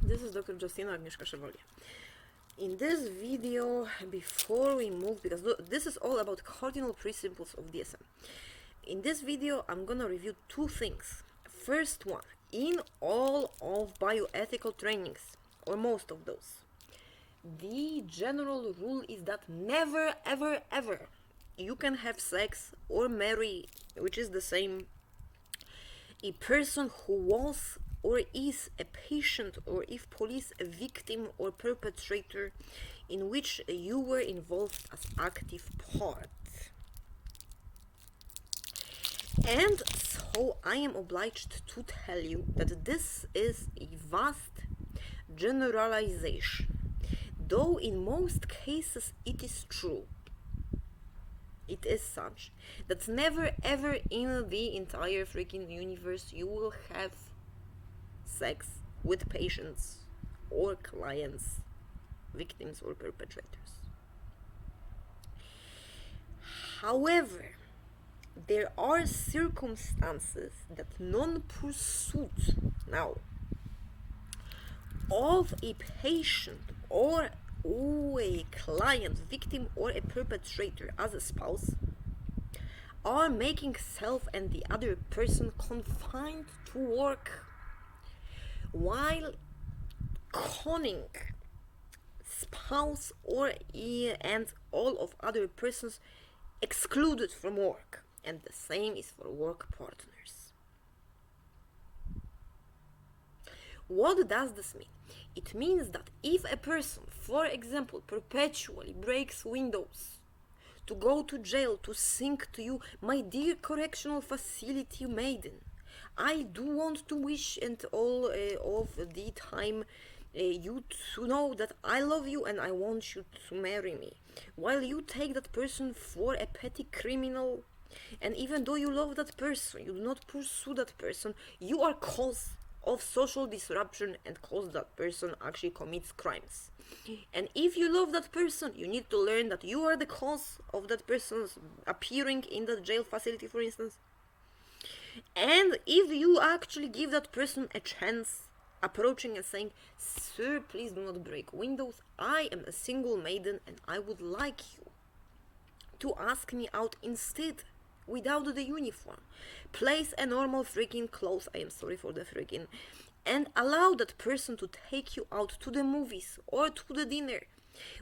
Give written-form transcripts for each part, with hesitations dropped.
This is Dr. Justina Agnieszka Chevalier. In this video, before we move, because this is all about cardinal principles of DSM. In this video, I'm gonna review two things. First one, in all of bioethical trainings, or most of those, the general rule is that never, ever, ever you can have sex or marry, which is the same, a person who was or is a patient, or if police, a victim or perpetrator in which you were involved as active part. And so I am obliged to tell you that this is a vast generalization, though in most cases it is true. It is such that never ever in the entire freaking universe you will have sex with patients or clients, victims or perpetrators. However, there are circumstances that non-pursuit now of a patient or a client, victim or a perpetrator as a spouse are making self and the other person confined to work, while conning spouse or and all of other persons excluded from work. And the same is for work partners. What does this mean? It means that if a person, for example, perpetually breaks windows to go to jail to sing to you, "My dear correctional facility maiden, I do want to wish and all of the time you to know that I love you and I want you to marry me," while you take that person for a petty criminal, and even though you love that person, you do not pursue that person, you are cause of social disruption and cause that person actually commits crimes. And if you love that person, you need to learn that you are the cause of that person's appearing in the jail facility, for instance. And if you actually give that person a chance, approaching and saying, "Sir, please do not break windows, I am a single maiden and I would like you to ask me out instead, without the uniform, place a normal freaking clothes, I am sorry for the freaking, and allow that person to take you out to the movies or to the dinner,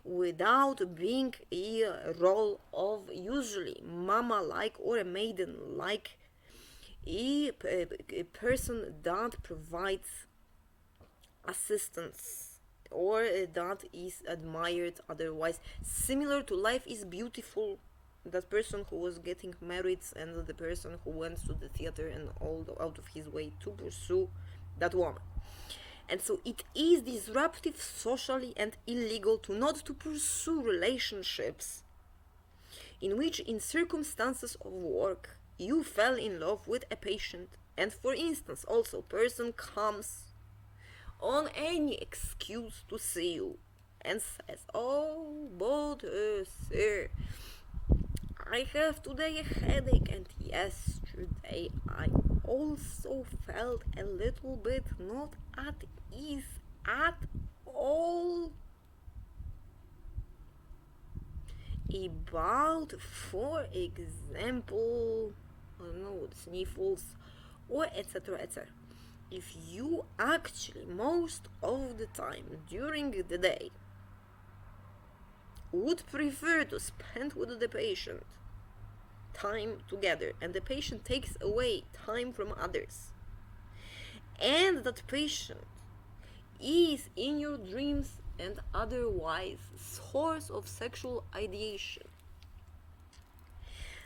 without being a role of usually mama-like or a maiden-like, a person that provides assistance or that is admired otherwise, similar to Life is Beautiful, that person who was getting married and the person who went to the theater and all out of his way to pursue that woman. And so it is disruptive socially and illegal to not to pursue relationships in which, in circumstances of work, you fell in love with a patient, and for instance also person comes on any excuse to see you and says, "Oh, but sir, I have today a headache, and yesterday I also felt a little bit not at ease at all about, for example, I don't know, sniffles or etc. etc." If you actually most of the time during the day would prefer to spend with the patient time together, and the patient takes away time from others, and that patient is in your dreams and otherwise source of sexual ideation,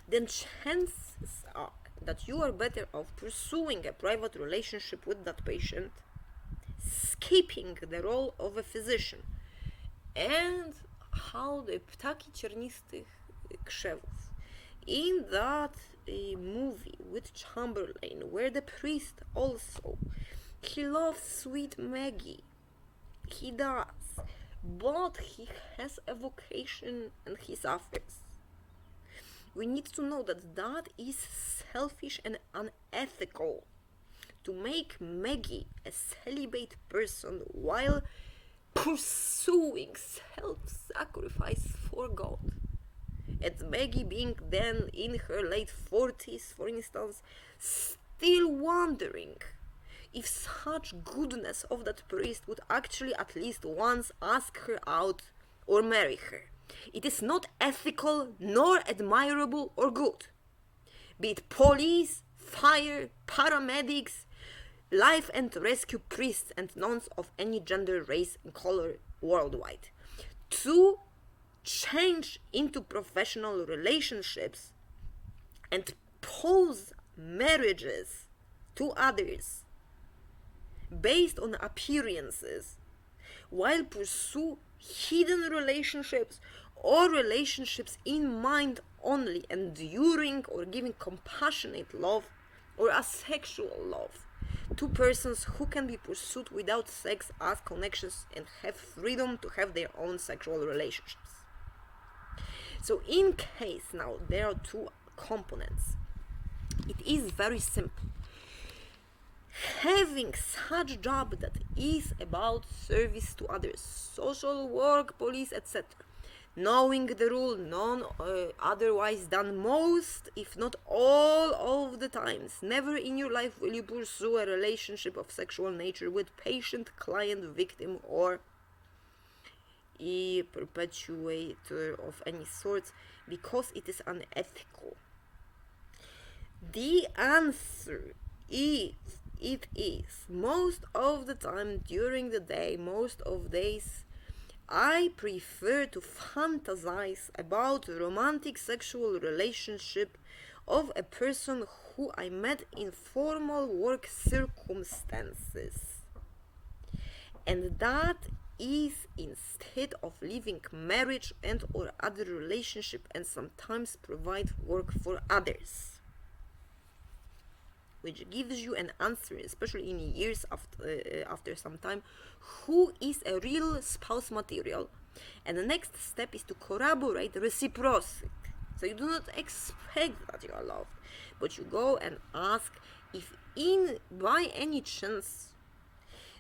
then chances are that you are better off pursuing a private relationship with that patient, skipping the role of a physician. And how the ptaki ciernistych krzewów in that movie with Chamberlain, where the priest also, he loves sweet Maggie, he does, but he has a vocation and he suffers. We need to know that that is selfish and unethical to make Maggie a celibate person while pursuing self-sacrifice for God. And Maggie, being then in her late 40s, for instance, still wondering if such goodness of that priest would actually at least once ask her out or marry her. It is not ethical, nor admirable or good. Be it police, fire, paramedics, life and rescue priests and nuns of any gender, race, and color worldwide. To change into professional relationships and pose marriages to others based on appearances while pursue hidden relationships or relationships in mind only, enduring or giving compassionate love or asexual love to persons who can be pursued without sex as connections and have freedom to have their own sexual relationships. So in case now there are two components, it is very simple. Having such job that is about service to others, social work, police, etc., knowing the rule, none otherwise done most, if not all of the times, never in your life will you pursue a relationship of sexual nature with patient, client, victim, or a perpetuator of any sort, because it is unethical. The answer is, it is most of the time during the day, most of days, I prefer to fantasize about a romantic sexual relationship of a person who I met in formal work circumstances. And that is instead of leaving marriage and or other relationship and sometimes provide work for others. Which gives you an answer, especially in years after some time, who is a real spouse material. And the next step is to corroborate reciprocity. So you do not expect that you are loved, but you go and ask if by any chance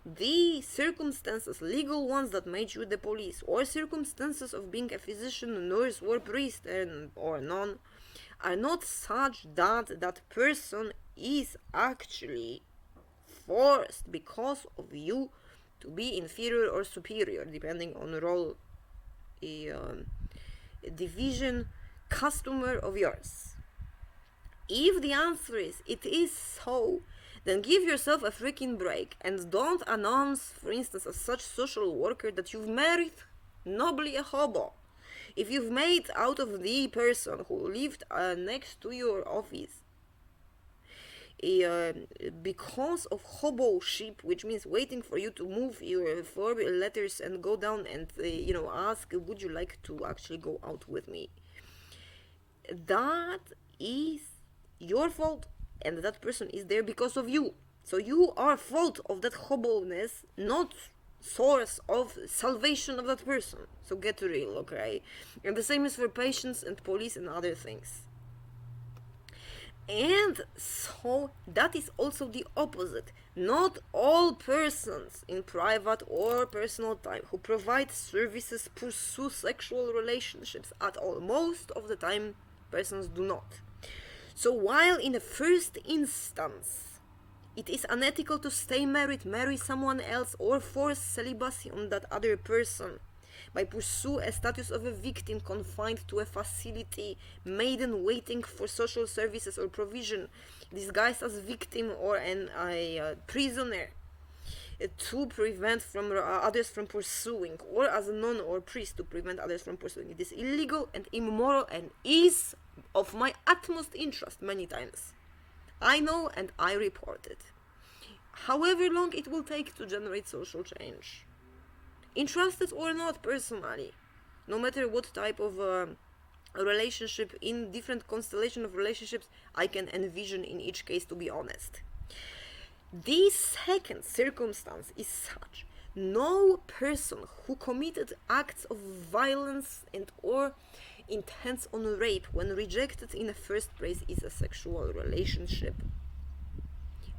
the circumstances, legal ones that made you the police, or circumstances of being a physician, nurse, or priest, or nun, are not such that that person is actually forced because of you to be inferior or superior, depending on role, division, customer of yours. If the answer is it is so, then give yourself a freaking break and don't announce, for instance, as such social worker that you've married nobly a hobo. If you've made out of the person who lived next to your office because of hoboship, which means waiting for you to move your 4 letters and go down and ask, would you like to actually go out with me? That is your fault, and that person is there because of you. So you are fault of that hobo-ness, not source of salvation of that person. So get real, okay? And the same is for patients and police and other things. And so that is also the opposite. Not all persons in private or personal time who provide services pursue sexual relationships at all. Most of the time persons do not. So while in the first instance it is unethical to stay married, marry someone else, or force celibacy on that other person by pursue a status of a victim confined to a facility, maiden waiting for social services or provision, disguised as victim or a prisoner, to prevent others from pursuing, or as a nun or priest to prevent others from pursuing. It is illegal and immoral and is of my utmost interest many times. I know and I report it. However long it will take to generate social change. Interested or not personally, no matter what type of relationship, in different constellation of relationships I can envision in each case, to be honest. The second circumstance is such: no person who committed acts of violence and or intends on rape when rejected in the first place is a sexual relationship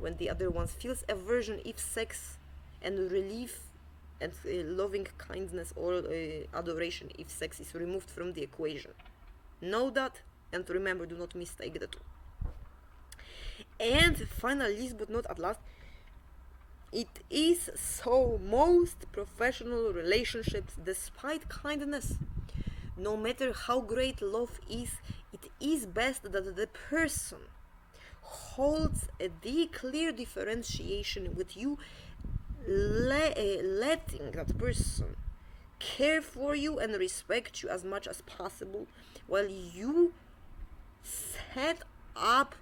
when the other one feels aversion if sex and relief and loving kindness or adoration if sex is removed from the equation. Know that, and remember, do not mistake the two. And finally, least but not at last, it is so most professional relationships, despite kindness, no matter how great love is, it is best that the person holds the clear differentiation with you, letting that person care for you and respect you as much as possible, while you set up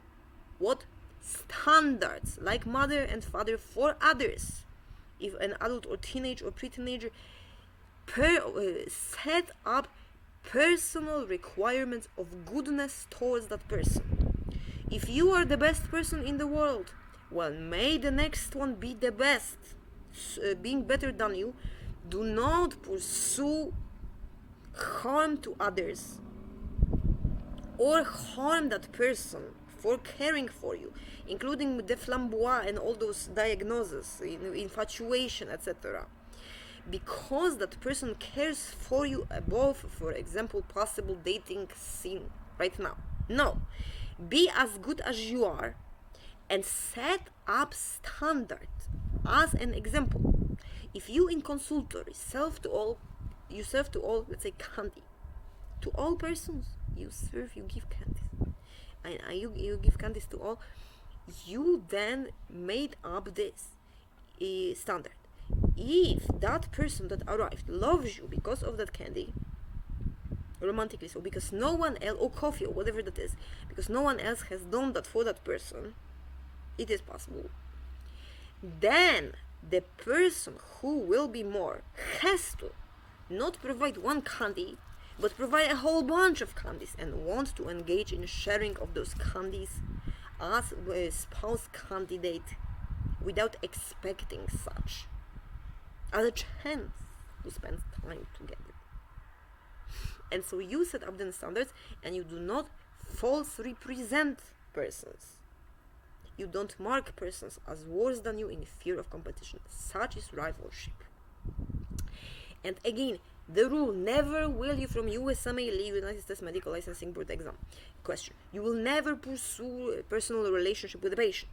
what standards like mother and father for others. If an adult or teenage or pre-teenager set up personal requirements of goodness towards that person. If you are the best person in the world, well, may the next one be the best, being better than you. Do not pursue harm to others or harm that person for caring for you, including the flamboyant and all those diagnoses, infatuation, etc. Because that person cares for you above, for example, possible dating scene right now. No, be as good as you are and set up standards as an example. If you in consultory serve to all, let's say candy, to all persons you serve, you give candies, and you give candies to all, you then made up this standard. If that person that arrived loves you because of that candy, romantically so, because no one else, or coffee or whatever that is, because no one else has done that for that person, it is possible, then the person who will be more has to not provide one candy, but provide a whole bunch of candies, and want to engage in sharing of those candies as a spouse candidate without expecting such as a chance to spend time together. And so you set up the standards, and you do not false represent persons. You don't mark persons as worse than you in fear of competition. Such is rivalship. And again, the rule: never will you from USMA United States Medical Licensing Board exam. Question: you will never pursue a personal relationship with a patient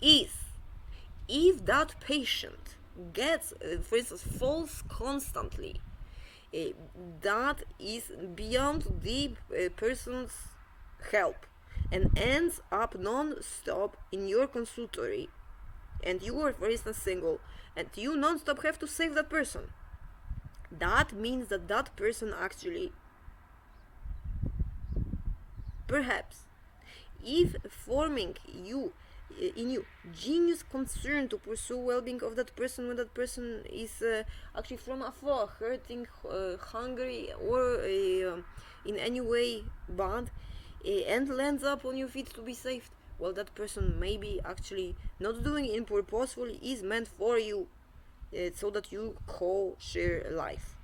if that patient gets, for instance, falls constantly, that is beyond the person's help, and ends up non-stop in your consultory, and you are, for instance, single, and you non-stop have to save that person. That means that that person actually, perhaps, if forming in you genius concern to pursue well-being of that person when that person is actually from afar, hurting, hungry, or in any way bad, and lands up on your feet to be saved, well, that person maybe actually not doing it purposefully, is meant for you, so that you co-share life.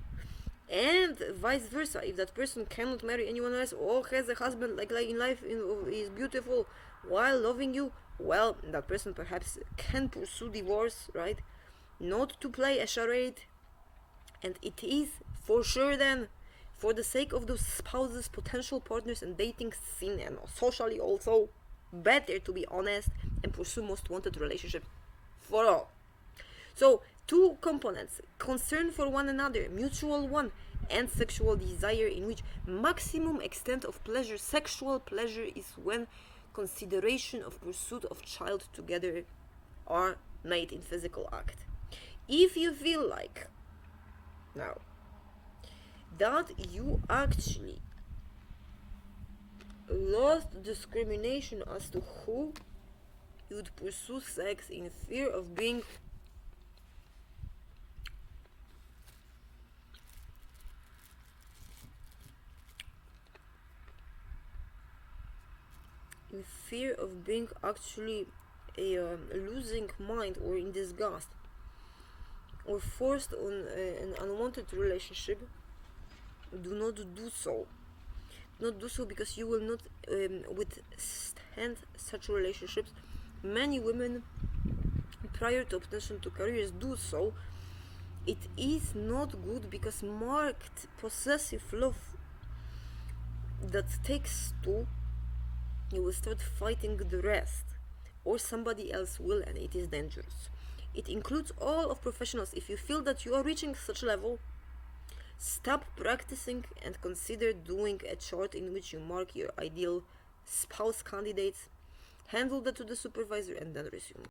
And vice versa, if that person cannot marry anyone else or has a husband like in life is beautiful while loving you, well, that person perhaps can pursue divorce, right? Not to play a charade. And it is for sure then, for the sake of those spouses, potential partners, and dating scene, and socially also, better to be honest and pursue most wanted relationship for all. So, two components: concern for one another, mutual one, and sexual desire, in which maximum extent of pleasure, sexual pleasure, is when consideration of pursuit of child together are made in physical act. If you feel like now that you actually lost discrimination as to who you'd pursue sex in fear of being actually losing mind, or in disgust, or forced on an unwanted relationship, do not do so. Not do so, because you will not withstand such relationships many women prior to obtention to careers do so, it is not good because marked possessive love that takes two, you will start fighting the rest, or somebody else will, and it is dangerous. It includes all of professionals. If you feel that you are reaching such level, stop practicing and consider doing a chart in which you mark your ideal spouse candidates, handle that to the supervisor, and then resume.